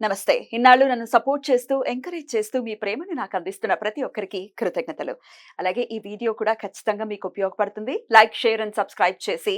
నమస్తే. ఇన్నాళ్ళు నన్ను సపోర్ట్ చేస్తూ, ఎంకరేజ్ చేస్తూ మీ ప్రేమని నాకు అందిస్తున్న ప్రతి ఒక్కరికి కృతజ్ఞతలు. అలాగే ఈ వీడియో కూడా ఖచ్చితంగా మీకు ఉపయోగపడుతుంది. లైక్, షేర్ అండ్ సబ్స్క్రైబ్ చేసి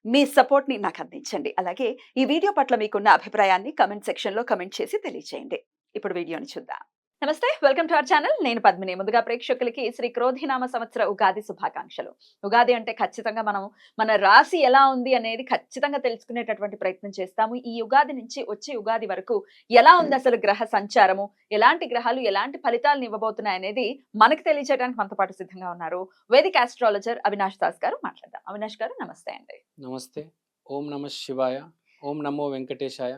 మీ సపోర్ట్‌ని నాకు అందించండి. అలాగే ఈ వీడియో పట్ల మీకున్న అభిప్రాయాన్ని కామెంట్ సెక్షన్‌లో కామెంట్ చేసి తెలియజేయండి. ఇప్పుడు వీడియోని చూద్దాం. నమస్తే. Welcome to our channel. నేను పద్మిని. ముందుగా ప్రేక్షకులకి శ్రీ క్రోధినామ సంవత్సర ఉగాది శుభాకాంక్షలు. ఉగాది అంటే ఖచ్చితంగా మనం మన రాశి ఎలా ఉంది అనేది ఖచ్చితంగా తెలుసుకునేటటువంటి ప్రయత్నం చేస్తాము. ఈ ఉగాది నుంచి వచ్చే ఉగాది వరకు ఎలా ఉంది అసలు గ్రహ సంచారము, ఎలాంటి గ్రహాలు ఎలాంటి ఫలితాలను ఇవ్వబోతున్నాయి అనేది మనకు తెలియజేయడానికి మనతో పాటు సిద్ధంగా ఉన్నారు వేదిక్ ఆస్ట్రాలజర్ అవినాష్ దాస్ గారు. మాట్లాడదాం. అవినాష్ గారు నమస్తే అండి. నమస్తే. ఓం నమ శివాయ. ఓం నమో వెంకటేశాయ.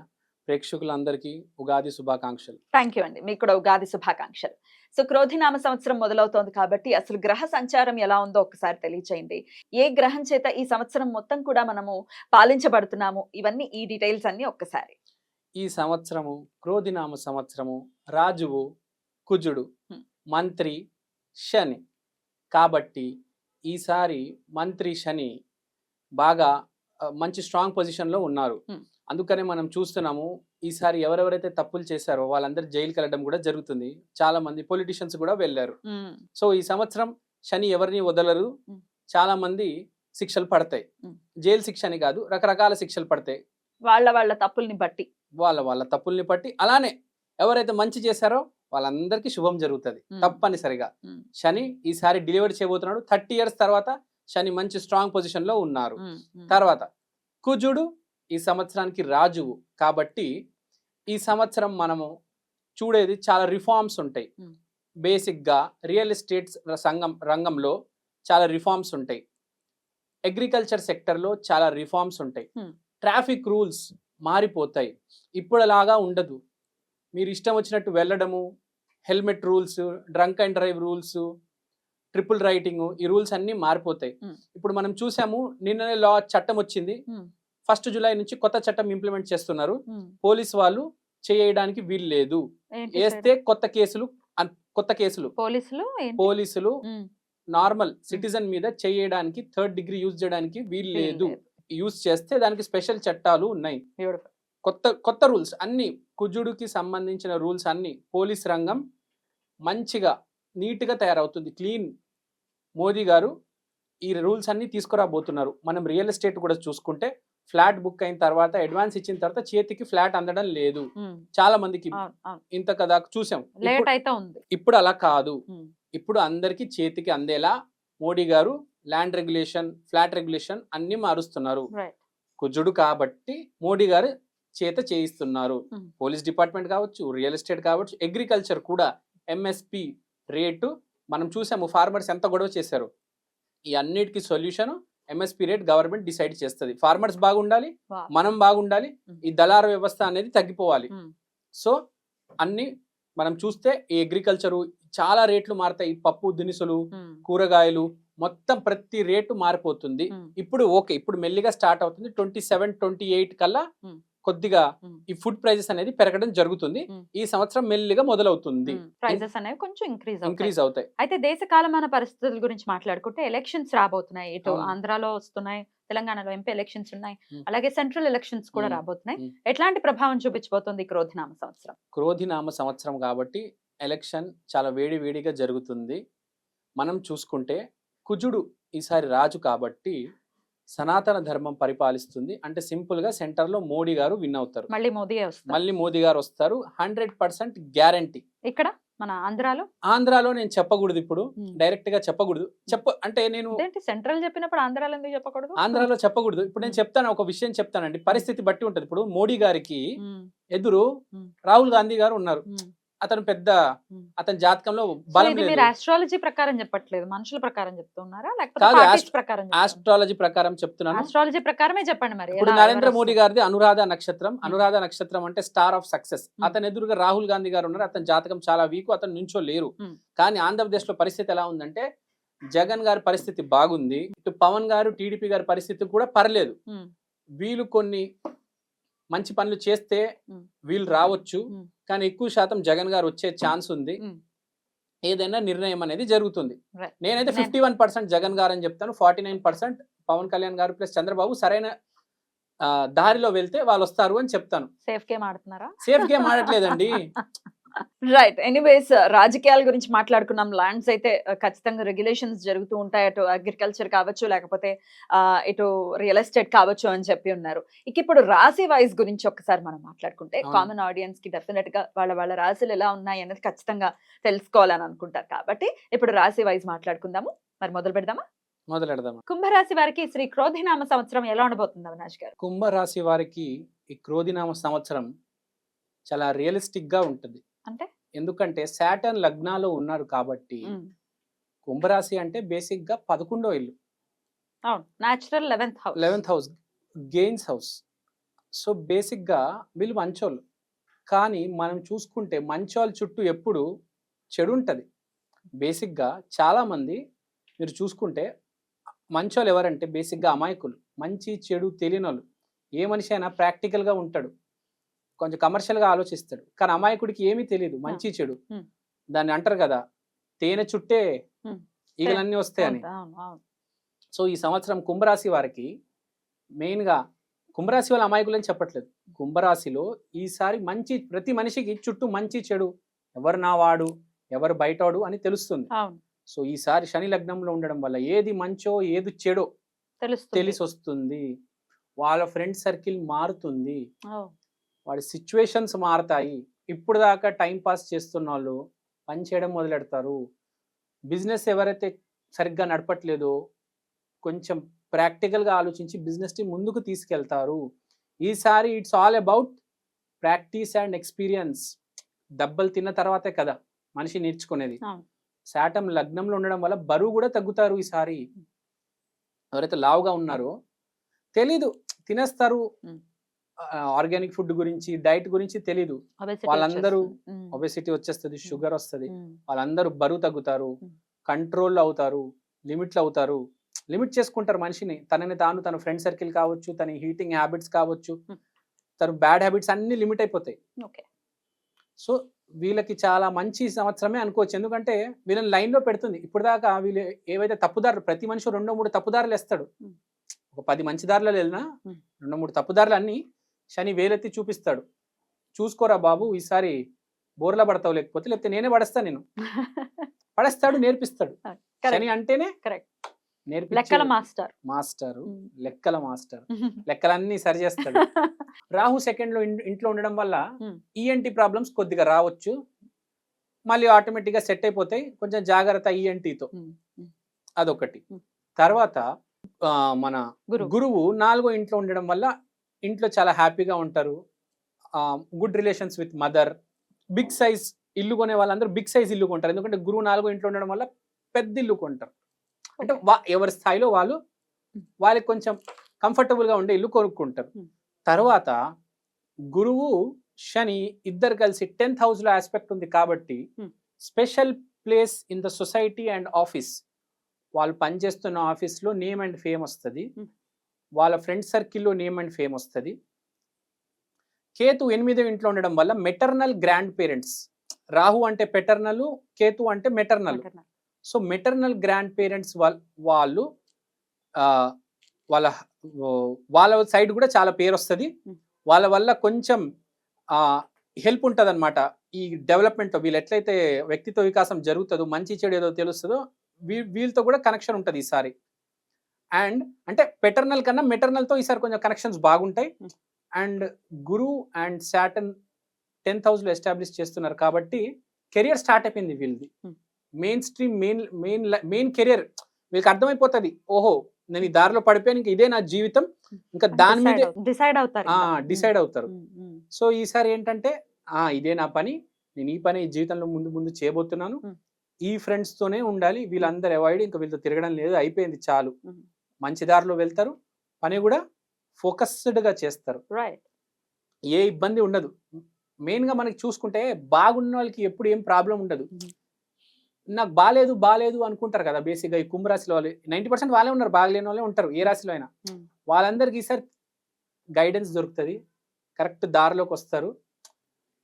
ప్రేక్షకులందరికీ ఉగాది శుభాకాంక్షలు. థ్యాంక్ యూ అండి. మీకు కూడా ఉగాది శుభాకాంక్షలు. సో క్రోధినామ సంవత్సరం మొదలవుతోంది కాబట్టి అసలు గ్రహ సంచారం ఎలా ఉందో ఒకసారి తెలియచేయండి. ఏ గ్రహం చేత ఈ సంవత్సరం మొత్తం కూడా మనము పాలించబడుతున్నాము, ఇవన్నీ ఈ డీటెయిల్స్ అన్ని ఒక్కసారి. ఈ సంవత్సరము క్రోధినామ సంవత్సరము, రాజువు కుజుడు, మంత్రి శని. కాబట్టి ఈసారి మంత్రి శని బాగా మంచి స్ట్రాంగ్ పొజిషన్లో ఉన్నారు. అందుకనే మనం చూస్తున్నాము ఈసారి ఎవరెవరైతే తప్పులు చేశారో వాళ్ళందరూ జైలుకి వెళ్ళడం కూడా జరుగుతుంది. చాలా మంది పొలిటీషియన్స్ కూడా వెళ్ళారు. సో ఈ సంవత్సరం శని ఎవరిని వదలరు. చాలా మంది శిక్షలు పడతాయి. జైలు శిక్ష అని కాదు, రకరకాల శిక్షలు పడతాయి వాళ్ళ తప్పుల్ని బట్టి, వాళ్ళ తప్పుల్ని బట్టి. అలానే ఎవరైతే మంచి చేశారో వాళ్ళందరికీ శుభం జరుగుతుంది తప్పనిసరిగా. శని ఈసారి డెలివరీ చేయబోతున్నాడు. 30 years తర్వాత శని మంచి స్ట్రాంగ్ పొజిషన్ లో ఉన్నారు. తర్వాత కుజుడు ఈ సంవత్సరానికి రాజువు కాబట్టి ఈ సంవత్సరం మనము చూడేది చాలా రిఫార్మ్స్ ఉంటాయి. బేసిక్ గా రియల్ ఎస్టేట్ రంగంలో చాలా రిఫార్మ్స్ ఉంటాయి. అగ్రికల్చర్ సెక్టర్ లో చాలా రిఫార్మ్స్ ఉంటాయి. ట్రాఫిక్ రూల్స్ మారిపోతాయి. ఇప్పుడులాగా ఉండదు. మీరు ఇష్టం వచ్చినట్టు వెళ్ళడము, helmet rules, drunk and drive rules, triple writing, ఈ రూల్స్ అన్ని మారిపోతాయి. ఇప్పుడు మనం చూసాము నిన్ననే చట్టం వచ్చింది. 1st July నుంచి కొత్త చట్టం ఇంప్లిమెంట్ చేస్తున్నారు. పోలీస్ వాళ్ళు చేయడానికి వీలు లేదు. వేస్తే కొత్త కేసులు పోలీసులు నార్మల్ సిటిజన్ మీద చేయడానికి 3rd degree యూజ్ చేయడానికి వీలు లేదు. యూజ్ చేస్తే దానికి స్పెషల్ చట్టాలు ఉన్నాయి. కొత్త రూల్స్ అన్ని, కుజుడికి సంబంధించిన రూల్స్ అన్ని. పోలీస్ రంగం మంచిగా నీట్ గా తయారవుతుంది. క్లీన్. మోదీ గారు ఈ రూల్స్ అన్ని తీసుకురాబోతున్నారు. మనం రియల్ ఎస్టేట్ కూడా చూసుకుంటే ఫ్లాట్ బుక్ అయిన తర్వాత, అడ్వాన్స్ ఇచ్చిన తర్వాత చేతికి ఫ్లాట్ అందడం లేదు. చాలా మందికి ఇంత కదా చూసాం. ఇప్పుడు అలా కాదు. ఇప్పుడు అందరికి చేతికి అందేలా మోడీ గారు ల్యాండ్ రెగ్యులేషన్, ఫ్లాట్ రెగ్యులేషన్ అన్ని మారుస్తున్నారు. కుజుడు కాబట్టి మోడీ గారు చేత చేయిస్తున్నారు. పోలీస్ డిపార్ట్మెంట్ కావచ్చు, రియల్ ఎస్టేట్ కావచ్చు, అగ్రికల్చర్ కూడా ఎంఎస్పి రేటు మనం చూసాము. ఫార్మర్స్ ఎంత గొడవ చేశారు. ఈ అన్నిటికీ solution MSP rate government decide చేస్తుంది. ఫార్మర్స్ బాగుండాలి, మనం బాగుండాలి, ఈ దళార వ్యవస్థ అనేది తగ్గిపోవాలి. సో అన్ని మనం చూస్తే ఈ అగ్రికల్చరు చాలా రేట్లు మారుతాయి. పప్పు దినుసులు, కూరగాయలు మొత్తం ప్రతి రేటు మారిపోతుంది. ఇప్పుడు మెల్లిగా స్టార్ట్ అవుతుంది. 27, 28 కల్లా కొద్దిగా ఈ ఫుడ్ ప్రైజెస్ అనేది పెరగడం జరుగుతుంది. ఈ సంవత్సరం మెల్లిగా మొదలవుతుంది. ప్రైజెస్ అనేవి కొంచెం ఇంక్రీజ్ అవుతాయి. అయితే దేశ కాలమాన పరిస్థితుల గురించి మాట్లాడుకుంటే ఎలక్షన్స్ రాబోతున్నాయి. ఇటు ఆంధ్రాలో వస్తున్నాయి, తెలంగాణలో ఎంపీ ఎలక్షన్స్ ఉన్నాయి, అలాగే సెంట్రల్ ఎలక్షన్స్ కూడా రాబోతున్నాయి. ఎట్లాంటి ప్రభావం చూపించబోతుంది క్రోధినామ సంవత్సరం? క్రోధినామ సంవత్సరం కాబట్టి ఎలక్షన్ చాలా వేడిగా జరుగుతుంది. మనం చూసుకుంటే కుజుడు ఈసారి రాజు కాబట్టి సనాతన ధర్మం పరిపాలిస్తుంది. అంటే సింపుల్ గా సెంటర్ లో మోడీ గారు విన్ అవుతారు. మళ్ళీ మోదీ గారు వస్తారు. 100% గ్యారంటీ. ఇక్కడ మన ఆంధ్రాలో నేను చెప్పకూడదు. ఇప్పుడు డైరెక్ట్ గా చెప్పకూడదు. అంటే నేను సెంట్రల్ చెప్పినప్పుడు ఆంధ్రాలో ఎందుకు చెప్పకూడదు? ఆంధ్రాలో చెప్పకూడదు. ఇప్పుడు నేను చెప్తాను, ఒక విషయం చెప్తానండి. పరిస్థితి బట్టి ఉంటది. ఇప్పుడు మోడీ గారికి ఎదురు రాహుల్ గాంధీ గారు ఉన్నారు. అతను పెద్ద, అతని జాతకంలో బలం లేదు. మీరు ఆస్ట్రాలజీ ప్రకారం చెప్పట్లేదు, మనుషుల ప్రకారం చెప్తున్నారా లేకపోతే ఆస్ట్రాలజీ ప్రకారం చెప్తున్నాను. ఆస్ట్రాలజీ ప్రకారమే చెప్పండి. మరి ఇప్పుడు నరేంద్ర మోడీ గారిది అనురాధ నక్షత్రం. అనురాధ నక్షత్రం అంటే స్టార్ ఆఫ్ సక్సెస్. అతని ఎదురుగా రాహుల్ గాంధీ గారు ఉన్నారు. అతని జాతకం చాలా వీక్, అతను నుంచో లేరు. కానీ ఆంధ్రప్రదేశ్ లో పరిస్థితి ఎలా ఉందంటే జగన్ గారి పరిస్థితి బాగుంది. ఇటు పవన్ గారు, టీడీపీ గారి పరిస్థితి కూడా పర్లేదు. వీళ్ళు కొన్ని మంచి పనులు చేస్తే వీళ్ళు రావచ్చు, కానీ ఎక్కువ శాతం జగన్ గారు వచ్చే ఛాన్స్ ఉంది. ఏదైనా నిర్ణయం అనేది జరుగుతుంది. నేనైతే 51% జగన్ గారు అని చెప్తాను, 49% పవన్ కళ్యాణ్ గారు ప్లస్ చంద్రబాబు సరైన దారిలో వెళ్తే వాళ్ళు వస్తారు అని చెప్తాను. సేఫ్ గేమ్ ఆడుతున్నారా? సేఫ్ గేమ్ ఆడట్లేదండి. రైట్. ఎనీవేస్ రాజకీయాల గురించి మాట్లాడుకున్నాం. ల్యాండ్స్ అయితే ఖచ్చితంగా రెగ్యులేషన్స్ జరుగుతూ ఉంటాయి. అటు అగ్రికల్చర్ కావచ్చు, లేకపోతే ఇటు రియల్ ఎస్టేట్ కావచ్చు అని చెప్పి ఉన్నారు. ఇక ఇప్పుడు రాశి వైజ్ గురించి ఒక్కసారి మనం మాట్లాడుకుంటే అవును. కామన్ ఆడియన్స్ కి డెఫినెట్ గా వాళ్ళ రాశులు ఎలా ఉన్నాయి అనేది ఖచ్చితంగా తెలుసుకోవాలని అనుకుంటారు. కాబట్టి ఇప్పుడు రాశి వైజ్ మాట్లాడుకుందాము. మరి మొదలు పెడదామా? మొదలెడదాం. కుంభరాశి వారికి శ్రీ క్రోధినామ సంవత్సరం ఎలా ఉండబోతుంది అవినాష్ గారు? కుంభరాశి వారికి ఈ క్రోధినామ సంవత్సరం చాలా రియలిస్టిక్ గా ఉంటుంది. అంటే ఎందుకంటే సాటర్న్ లగ్నాలో ఉన్నారు కాబట్టి కుంభరాశి అంటే బేసిక్ గా 11వ ఇల్లు, అవును, natural 11th house, gains house. So basic గా వీళ్ళు మంచోళ్ళు. కానీ మనం చూసుకుంటే మంచోళ్ళ చుట్టూ ఎప్పుడు చెడు ఉంటుంది. బేసిక్ గా చాలా మంది మీరు చూసుకుంటే మంచోళ్ళు ఎవరంటే బేసిక్ గా అమాయకులు, మంచి చెడు తెలియని వాళ్ళు. ఏ మనిషి అయినా ప్రాక్టికల్ గా ఉంటాడు, కొంచెం కమర్షియల్ గా ఆలోచిస్తాడు. కానీ అమాయకుడికి ఏమీ తెలియదు మంచి చెడు. దాన్ని అంటారు కదా, తేనె చుట్టే ఈగలన్నీ వస్తాయని. సో ఈ సంవత్సరం కుంభరాశి వారికి మెయిన్ గా, కుంభరాశి వాళ్ళ అమాయకులు అని చెప్పట్లేదు, కుంభరాశిలో ఈసారి మంచి, ప్రతి మనిషికి చుట్టూ మంచి చెడు, ఎవరు నా వాడు ఎవరు బయటవాడు అని తెలుస్తుంది. సో ఈసారి శని లగ్నంలో ఉండడం వల్ల ఏది మంచో ఏది చెడో తెలిసి వస్తుంది. వాళ్ళ ఫ్రెండ్ సర్కిల్ మారుతుంది, వాడి సిచ్యువేషన్స్ మారుతాయి. ఇప్పుడు దాకా టైం పాస్ చేస్తున్న వాళ్ళు పని చేయడం మొదలెడతారు. బిజినెస్ ఎవరైతే సరిగ్గా నడపట్లేదో కొంచెం ప్రాక్టికల్గా ఆలోచించి బిజినెస్ని ముందుకు తీసుకెళ్తారు. ఈసారి it's all about practice and experience. దెబ్బలు తిన్న తర్వాతే కదా మనిషి నేర్చుకునేది. శాటర్న్ లగ్నంలో ఉండడం వల్ల బరువు కూడా తగ్గుతారు ఈసారి. ఎవరైతే లావుగా ఉన్నారో తెలీదు, తినేస్తారు, ఆర్గానిక్ ఫుడ్ గురించి డైట్ గురించి తెలీదు, వాళ్ళందరూ ఒబెసిటీ వచ్చేస్తుంది, షుగర్ వస్తుంది, వాళ్ళందరూ బరువు తగ్గుతారు, కంట్రోల్ అవుతారు, లిమిట్లు అవుతారు. లిమిట్ చేసుకుంటారు మనిషిని, తనని తాను, తన ఫ్రెండ్ సర్కిల్ కావచ్చు, తన హీటింగ్ హ్యాబిట్స్ కావచ్చు, తన బ్యాడ్ హ్యాబిట్స్ అన్ని లిమిట్ అయిపోతాయి. సో వీళ్ళకి చాలా మంచి సంవత్సరమే అనుకోవచ్చు. ఎందుకంటే వీళ్ళని లైన్లో పెడుతుంది. ఇప్పుడు దాకా వీళ్ళు ఏవైతే తప్పుదారులు, ప్రతి మనిషి 2-3 తప్పుదారులు వేస్తాడు. ఒక 10 మంచి దారులలో వెళ్ళినా 2-3 తప్పుదారులు అన్ని శని వేలెత్తి చూపిస్తాడు. చూసుకోరా బాబు, ఈసారి బోర్లా పడతావు, లేకపోతే నేనే పడేస్తాను, నేను పడేస్తాడు, నేర్పిస్తాడు. శని అంటేనే లెక్కల మాస్టర్, లెక్కల మాస్టర్, లెక్కలన్నీ సరి చేస్తాడు. రాహు సెకండ్ లో ఇంట్లో ఉండడం వల్ల ఈఎన్టీ ప్రాబ్లమ్స్ కొద్దిగా రావచ్చు, మళ్ళీ ఆటోమేటిక్ గా సెట్ అయిపోతాయి. కొంచెం జాగ్రత్త ఈఎన్టీతో, అదొకటి. తర్వాత మన గురువు 4వ ఇంట్లో ఉండడం వల్ల ఇంట్లో చాలా హ్యాపీగా ఉంటారు. Good relations with mother. Big size ఇల్లు కొనే వాళ్ళందరూ బిగ్ సైజ్ ఇల్లు కొంటారు. ఎందుకంటే గురువు 4వ ఇంట్లో ఉండడం వల్ల పెద్ద ఇల్లు కొంటారు. అంటే ఎవరి స్థాయిలో వాళ్ళకి కొంచెం కంఫర్టబుల్ గా ఉండే ఇల్లు కొనుక్కుంటారు. తర్వాత గురువు శని ఇద్దరు కలిసి 10th హౌస్ లో ఆస్పెక్ట్ ఉంది కాబట్టి special place in the society and office. వాళ్ళు పనిచేస్తున్న ఆఫీస్లో నేమ్ అండ్ ఫేమ్ వస్తుంది, వాళ్ళ ఫ్రెండ్ సర్కిల్లో నేమ్ అండ్ ఫేమ్ వస్తుంది. కేతు 8వ ఇంట్లో ఉండడం వల్ల మెటర్నల్ గ్రాండ్ పేరెంట్స్. రాహు అంటే పెటర్నల్, కేతు అంటే maternal. So maternal grand parents వాళ్ళు వాళ్ళ సైడ్ కూడా చాలా పేరు వస్తుంది. వాళ్ళ వల్ల కొంచెం హెల్ప్ ఉంటుంది అనమాట. ఈ డెవలప్మెంట్ వీళ్ళు ఎట్లయితే వ్యక్తిత్వ వికాసం జరుగుతుందో, మంచి చెడు ఏదో తెలుస్తుందో, వీళ్ళతో కూడా కనెక్షన్ ఉంటుంది ఈసారి. అండ్ అంటే పెటర్నల్ కన్నా మెటర్నల్తో ఈసారి కొంచెం కనెక్షన్స్ బాగుంటాయి. And Guru and Saturn 10th హౌస్లో ఎస్టాబ్లిష్ చేస్తున్నారు కాబట్టి కెరియర్ స్టార్ట్ అయిపోయింది వీళ్ళది. మెయిన్ స్ట్రీమ్, మెయిన్ కెరియర్ వీళ్ళకి అర్థమైపోతుంది. ఓహో, నేను ఈ దారిలో పడిపోయాను, ఇంకా ఇదే నా జీవితం, ఇంకా దాని మీద డిసైడ్ అవుతారు. సో ఈసారి ఏంటంటే ఇదే నా పని, నేను ఈ పని ఈ జీవితంలో ముందు చేయబోతున్నాను, ఈ ఫ్రెండ్స్ తోనే ఉండాలి, వీళ్ళందరూ అవాయిడ్, ఇంకా వీళ్ళతో తిరగడం లేదు, అయిపోయింది చాలు. మంచి దారిలో వెళ్తారు, పని కూడా ఫోకస్డ్ గా చేస్తారు, ఏ ఇబ్బంది ఉండదు. మెయిన్ గా మనకి చూసుకుంటే బాగున్న వాళ్ళకి ఎప్పుడు ఏం ప్రాబ్లం ఉండదు. నాకు బాలేదు అనుకుంటారు కదా బేసిక్గా ఈ కుంభరాశిలో వాళ్ళు 90% వాళ్ళే ఉన్నారు, బాగలేని వాళ్ళే ఉంటారు ఏ రాశిలో అయినా. వాళ్ళందరికీ ఈసారి గైడెన్స్ దొరుకుతుంది, కరెక్ట్ దారిలోకి వస్తారు.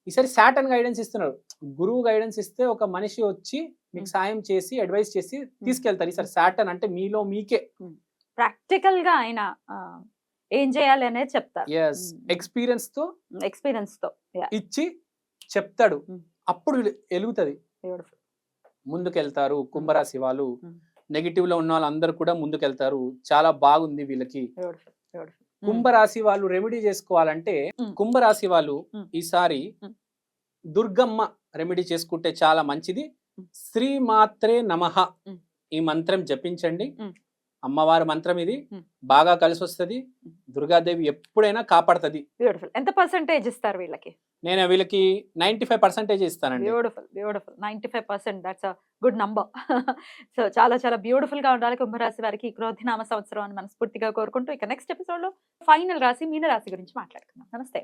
ఈసారి సాటర్న్ గైడెన్స్ ఇస్తున్నారు. గురువు గైడెన్స్ ఇస్తే ఒక మనిషి వచ్చి మీకు సాయం చేసి అడ్వైస్ చేసి తీసుకెళ్తారు. ఈసారి సాటర్న్ అంటే మీలో మీకే ప్రాక్టికల్ గా ఆయన ఏం చేయాలి అనేది చెప్తారు. ఎస్, ఎక్స్పీరియన్స్ తో ఎక్స్పీరియన్స్ తో. ఇచ్చి చెప్తాడు. Mm. అప్పుడు ఎలుగుతుంది, బ్యూటిఫుల్. ముందుకెళ్తారు. కుంభరాశి వాళ్ళు Mm. నెగిటివ్ లో ఉన్న వాళ్ళందరూ కూడా ముందుకెళ్తారు. చాలా బాగుంది వీళ్ళకి. బ్యూటిఫుల్. బ్యూటిఫుల్. కుంభరాశి వాళ్ళు రెమెడీ చేసుకోవాలంటే Mm. కుంభరాశి వాళ్ళు Mm. ఈసారి Mm. దుర్గమ్మ రెమెడీ చేసుకుంటే చాలా మంచిది. Mm. శ్రీమాత్రే నమః Mm. ఈ మంత్రం జపించండి. Mm. అమ్మవారి మంత్రం ఇది, Mm. బాగా కలిసి వస్తుంది. Mm. దుర్గాదేవి ఎప్పుడైనా కాపాడుతుంది. బ్యూటిఫుల్. ఎంత పర్సెంటేజ్ ఇస్తారు వీళ్ళకి? నేను వీళ్ళకి 95% ఇస్తానండి. Beautiful. Beautiful. 95%, that's a good number. So చాలా చాలా బ్యూటిఫుల్ గా ఉండాలి కుంభరాశి వారికి ఈ క్రోధినామ సంవత్సరం అని మనస్ఫూర్తిగా కోరుకుంటూ ఇక నెక్స్ట్ ఎపిసోడ్ లో ఫైనల్ రాశి మీన రాశి గురించి మాట్లాడుకుందాం. నమస్తే.